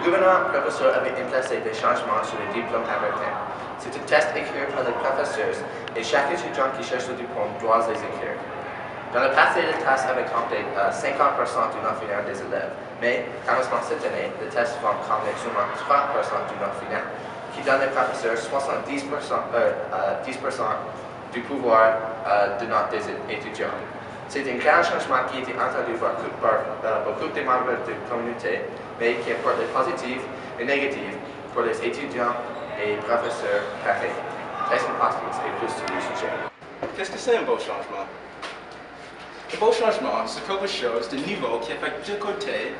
gouvernement professeur avait implacé des changements sur les diplômes américains. C'est un test écrit par les professeurs et chaque étudiant qui cherche le diplôme doit les écrire. Dans le passé, le test avait compté 50% du note final des élèves, mais commencement cette année, le test va compter seulement 3% du note final, qui donne aux professeurs 10% du pouvoir de note des étudiants. C'est un grand changement qui a été entendu par beaucoup de membres de la communauté, mais qui apporte les positifs et négatifs pour les étudiants et professeurs pareils. Tyson Hoskins est plus sur le sujet. Qu'est-ce que c'est un beau changement? Un beau changement, c'est quelque chose de nouveau qui affecte deux côtés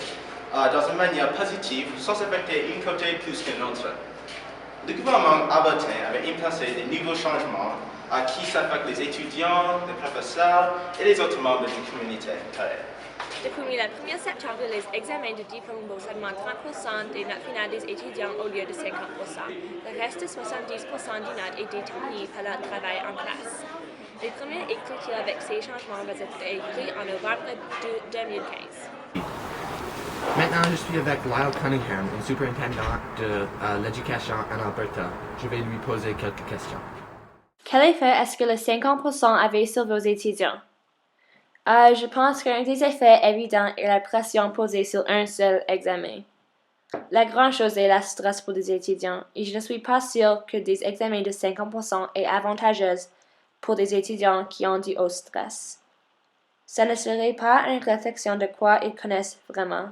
dans une manière positive sans affecter une côté plus qu'une autre. Le gouvernement américain avait implacé des nouveaux changements qui s'affectent les étudiants, les professeurs et les autres membres de la communauté. Depuis le 1er septembre, les examens de diplôme vont seulement 30% des notes finales des étudiants au lieu de 50%. Le reste de 70% des notes est déterminé par le travail en classe. Les premières écritures avec ces changements vont être écrits en novembre 2015. Maintenant, je suis avec Lyle Cunningham, un superintendant de l'éducation en Alberta. Je vais lui poser quelques questions. Quel effet est-ce que le 50% avait sur vos étudiants? Je pense qu'un des effets évidents est la pression posée sur un seul examen. La grande chose est le stress pour les étudiants, et je ne suis pas sûre que des examens de 50% est avantageux pour des étudiants qui ont du haut stress. Ce ne serait pas une réflexion de quoi ils connaissent vraiment.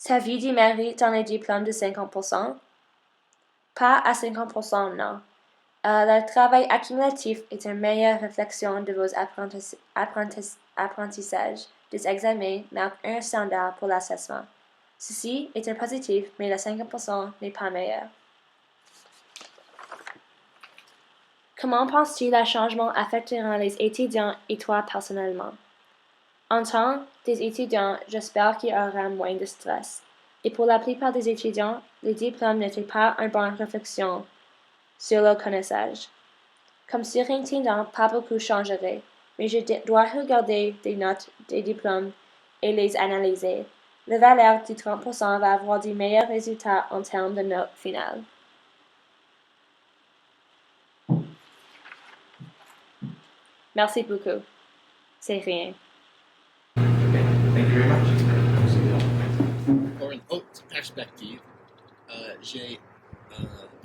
T'as-tu du mérite dans les diplômes de 50%? Pas à 50%, non. Le travail accumulatif est une meilleure réflexion de vos apprentissages. Des examens marquent un standard pour l'assessment. Ceci est un positif, mais le 50% n'est pas meilleur. Comment penses-tu que les changements affecteront les étudiants et toi personnellement? En tant que étudiants, j'espère qu'il y aura moins de stress. Et pour la plupart des étudiants, les diplômes n'étaient pas une bonne réflexion sur le connaissage. Comme surintendant, pas beaucoup changerait, mais je dois regarder des notes des diplômes et les analyser. La valeur du 30% va avoir de meilleurs résultats en termes de notes finales. Merci beaucoup. C'est rien. Okay, thank you very much. Pour une autre perspective, j'ai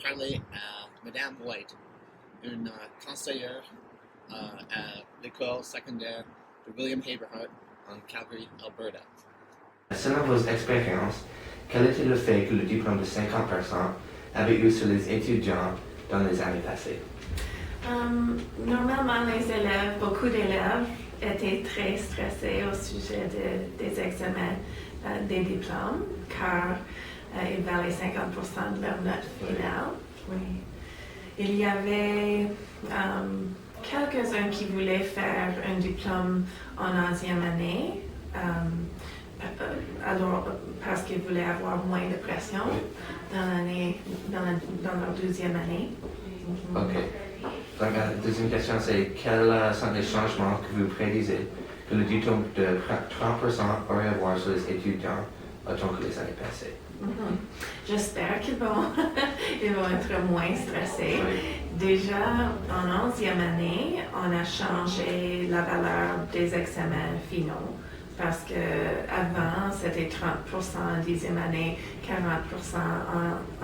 parlé à Madame White, une conseillère à l'école secondaire de William Haberhart en Calgary, Alberta. Selon vos expériences, quel était le fait que le diplôme de 50% avait eu sur les étudiants dans les années passées? Normalement, beaucoup d'élèves étaient très stressés au sujet des examens des diplômes, car ils valaient 50% de leur note finale. Oui. Il y avait quelques-uns qui voulaient faire un diplôme en 11e année, alors parce qu'ils voulaient avoir moins de pression dans leur 12e année. Ok. Donc, la deuxième question, c'est quels sont les changements que vous prédisez que le diplôme de 30% aurait à voir sur les étudiants autant que les années passées? J'espère qu'ils vont, ils vont être moins stressés. Oui. Déjà, en 11e année, on a changé la valeur des examens finaux. Parce qu'avant, c'était 30% en 10e année, 40%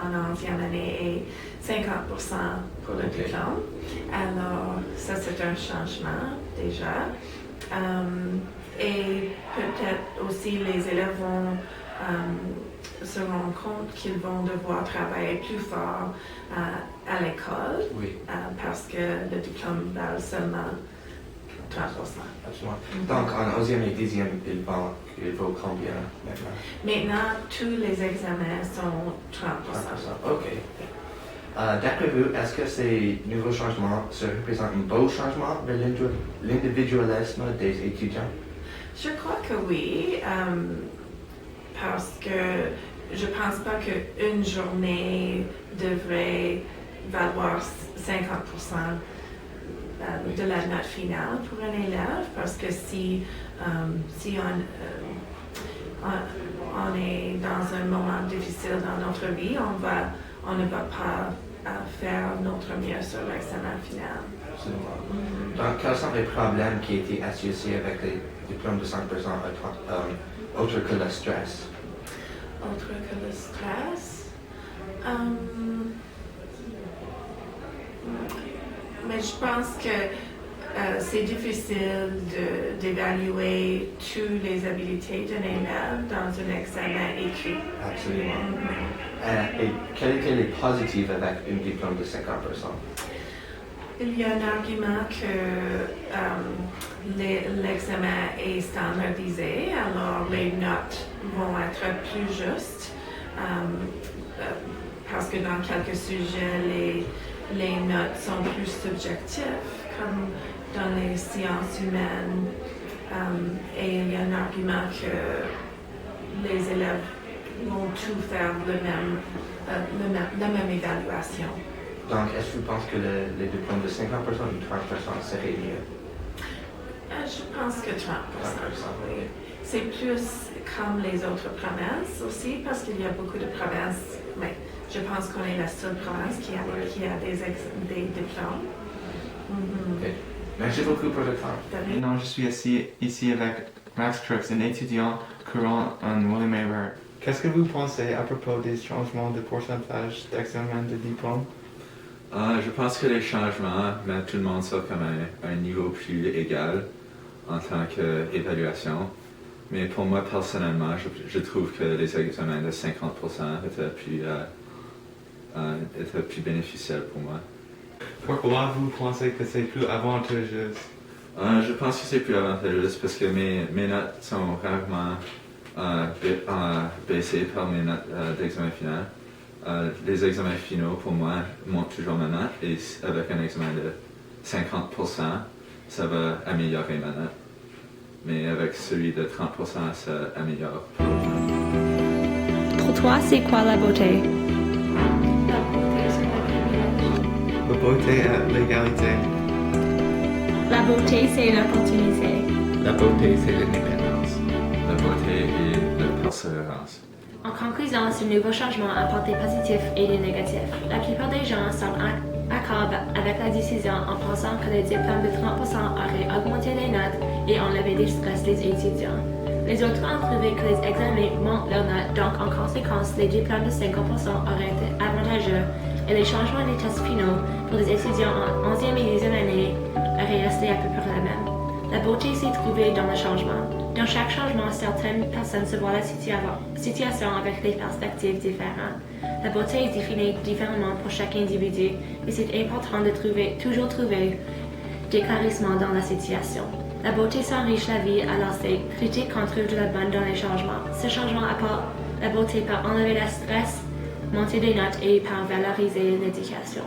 en 11e année et 50% pour le diplôme. Alors, ça, c'est un changement déjà. Et peut-être aussi les élèves vont se rendre compte qu'ils vont devoir travailler plus fort à l'école, Oui. parce que le diplôme vaut seulement 30%. Absolument. Donc, en 11e et 10e, il vaut combien maintenant? Maintenant, tous les examens sont 30%. OK. D'après vous, est-ce que ces nouveaux changements se représentent un beau changement vers l'individualisme des étudiants? Je crois que oui, parce que je ne pense pas qu'une journée devrait valoir 50% de la note finale pour un élève, parce que si on est dans un moment difficile dans notre vie, on ne va pas faire notre mieux sur l'examen final. Absolument. Donc, quels sont les problèmes qui étaient associés avec les diplômes de 5% autre que le stress? Autre que le stress? Mais je pense que c'est difficile d'évaluer toutes les habiletés d'un élève dans un examen écrit. Absolument. Et quels étaient les positifs avec un diplôme de 50%? Il y a un argument que l'examen est standardisé, alors les notes vont être plus justes, parce que dans quelques sujets, les notes sont plus subjectives, comme dans les sciences humaines. Et il y a un argument que les élèves vont tout faire la même évaluation. Donc, est-ce que vous pensez que les diplômes de 50% ou 30% seraient mieux? Je pense que 30%. Oui. C'est plus comme les autres provinces aussi, parce qu'il y a beaucoup de provinces, mais je pense qu'on est la seule province qui a des diplômes. Okay. Merci beaucoup pour votre temps. Maintenant, je suis ici avec Max Crooks, un étudiant courant en William Mary. Qu'est-ce que vous pensez à propos des changements de pourcentage d'examen de diplôme? Je pense que les changements mettent tout le monde sur comme un niveau plus égal en tant qu'évaluation. Mais pour moi, personnellement, je trouve que les examens de 50% étaient plus bénéficiels pour moi. Pourquoi vous pensez que c'est plus avantageux? Je pense que c'est plus avantageux parce que mes notes sont rarement baissées par mes notes d'examen final. Les examens finaux, pour moi, montent toujours ma note et avec un examen de 50%, ça va améliorer ma note. Mais avec celui de 30%, ça améliore. Pour toi, c'est quoi la beauté? La beauté est l'égalité. La beauté, c'est l'opportunité. La beauté, c'est l'indépendance. La beauté et la persévérance. En conclusion, ce nouveau changement apporte des positifs et des négatifs. La plupart des gens sont d'accord avec la décision en pensant que les diplômes de 30% auraient augmenté les notes et enlevé des stress des étudiants. Les autres ont trouvé que les examens montent leurs notes, donc en conséquence, les diplômes de 50% auraient été avantageux et les changements des tests finaux pour les étudiants en 11e et 10e année auraient resté à peu près les mêmes. La beauté s'est trouvée dans le changement. Dans chaque changement, certaines personnes se voient la situation avec des perspectives différentes. La beauté est définie différemment pour chaque individu et c'est important de toujours trouver des charismes dans la situation. La beauté s'enrichit la vie, alors c'est critique qu'on trouve de la bonne dans les changements. Ce changement apporte la beauté par enlever le stress, monter des notes et par valoriser l'éducation.